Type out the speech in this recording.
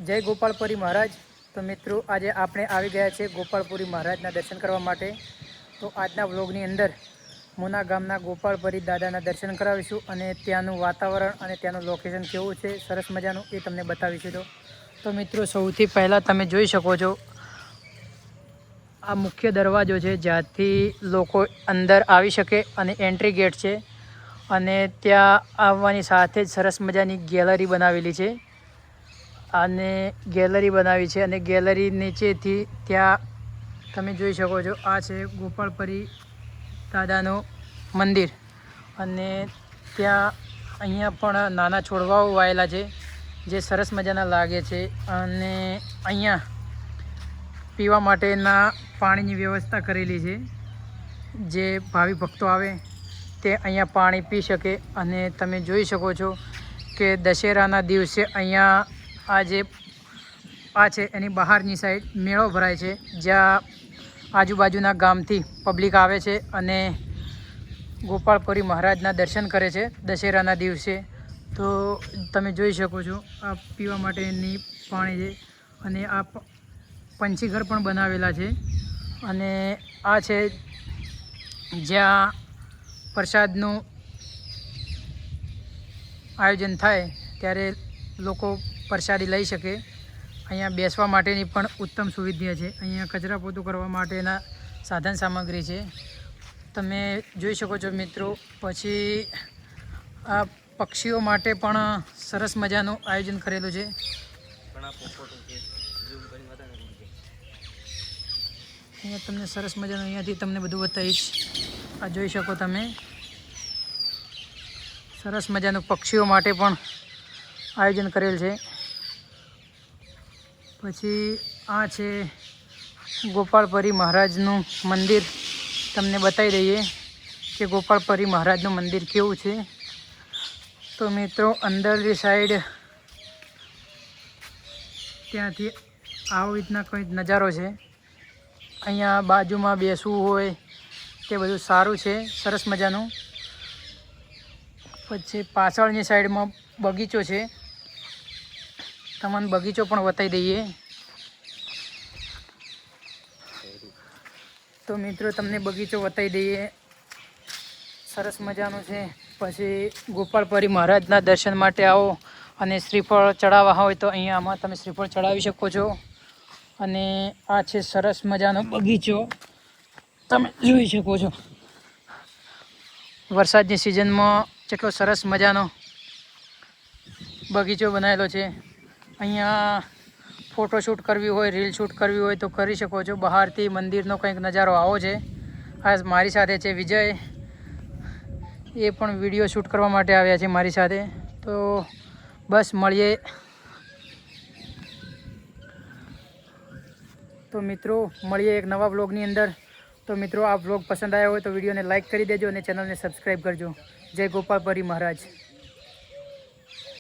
જય ગોપાલપુરી મહારાજ। તો મિત્રો આજે આપણે આવી ગયા છે ગોપાલપુરી મહારાજના દર્શન કરવા માટે। તો આજના વ્લોગની અંદર મુના ગામના ગોપાલપુરી દાદાના દર્શન કરાવીશું અને ત્યાંનું વાતાવરણ અને ત્યાંનું લોકેશન કેવું છે સરસ મજાનું એ તમને બતાવીશું। તો મિત્રો સૌથી પહેલાં તમે જોઈ શકો છો આ મુખ્ય દરવાજો છે જ્યાંથી લોકો અંદર આવી શકે અને એન્ટ્રી ગેટ છે અને ત્યાં આવવાની સાથે જ સરસ મજાની ગેલેરી બનાવેલી છે અને ગેલેરી બનાવી છે અને ગેલેરી નીચેથી ત્યાં તમે જોઈ શકો છો આ છે ગોપાલપુરી દાદાનું મંદિર અને ત્યાં અહીંયા પણ નાના છોડવાઓ વાયેલા છે જે સરસ મજાના લાગે છે અને અહીંયા પીવા માટેના પાણીની વ્યવસ્થા કરેલી છે જે ભાવિ ભક્તો આવે તે અહીંયા પાણી પી શકે। અને તમે જોઈ શકો છો કે દશેરાના દિવસે અહીંયા આ છે એની બહારની સાઈડ મેળો ભરાય છે જ્યાં આજુબાજુના ગામથી પબ્લિક આવે છે અને ગોપાલપુરી મહારાજના દર્શન કરે છે દશેરાના દિવસે। તો તમે જોઈ શકો છો આ પીવા માટેની પાણી છે અને આ પંછી ઘર પણ બનાવેલા છે અને આ છે જ્યાં પ્રસાદનું આયોજન થાય ત્યારે લોકો પ્રસાદી લઈ શકે। અહીંયા બેસવા માટેની પણ ઉત્તમ સુવિધા છે। અહીંયા કચરા પોતું કરવા માટેના સાધન સામગ્રી છે તમે જોઈ શકો છો મિત્રો। પછી આ પક્ષીઓ માટે પણ સરસ મજાનું આયોજન કરેલું છે। અહીંયા તમને સરસ મજાનું અહીંયાથી તમને બધું બતાવીશ। આ જોઈ શકો તમે સરસ મજાનું પક્ષીઓ માટે પણ આયોજન કરેલ છે। પછી આ છે ગોપાલપુરી મહારાજનું મંદિર તમને બતાવી દઈએ કે ગોપાલપુરી મહારાજનું મંદિર કેવું છે। તો મિત્રો અંદરની સાઈડ ત્યાંથી આવી રીતના કંઈક નજારો છે। અહીંયા બાજુમાં બેસવું હોય તે બધું સારું છે સરસ મજાનું। પછી પાછળની સાઈડમાં બગીચો છે તમને બગીચો પણ બતાવી દઈએ। તો મિત્રો તમને બગીચો બતાવી દઈએ સરસ મજાનું છે। પછી ગોપાલપુરી મહારાજના દર્શન માટે આવો અને શ્રીફળ ચડાવવા હોય તો અહીંયામાં તમે શ્રીફળ ચડાવી શકો છો। અને આ છે સરસ મજાનો બગીચો તમે જોઈ શકો છો। વરસાદની સિઝનમાં કેટલો સરસ મજાનો બગીચો બનાવેલો છે। અહીંયા ફોટોશૂટ કરવી હોય રીલ શૂટ કરવી હોય તો કરી શકો છો। બહારથી મંદિરનો કંઈક નજારો આવો છે। આ મારી સાથે છે વિજય, એ પણ વિડીયો શૂટ કરવા માટે આવ્યા છે મારી સાથે। તો બસ મળીએ। તો મિત્રો મળીએ એક નવા વ્લોગની અંદર। તો મિત્રો આ વ્લોગ પસંદ આવ્યો હોય તો વિડીયોને લાઇક કરી દેજો અને ચેનલને સબસ્ક્રાઈબ કરજો। જય ગોપાલપુરી મહારાજ।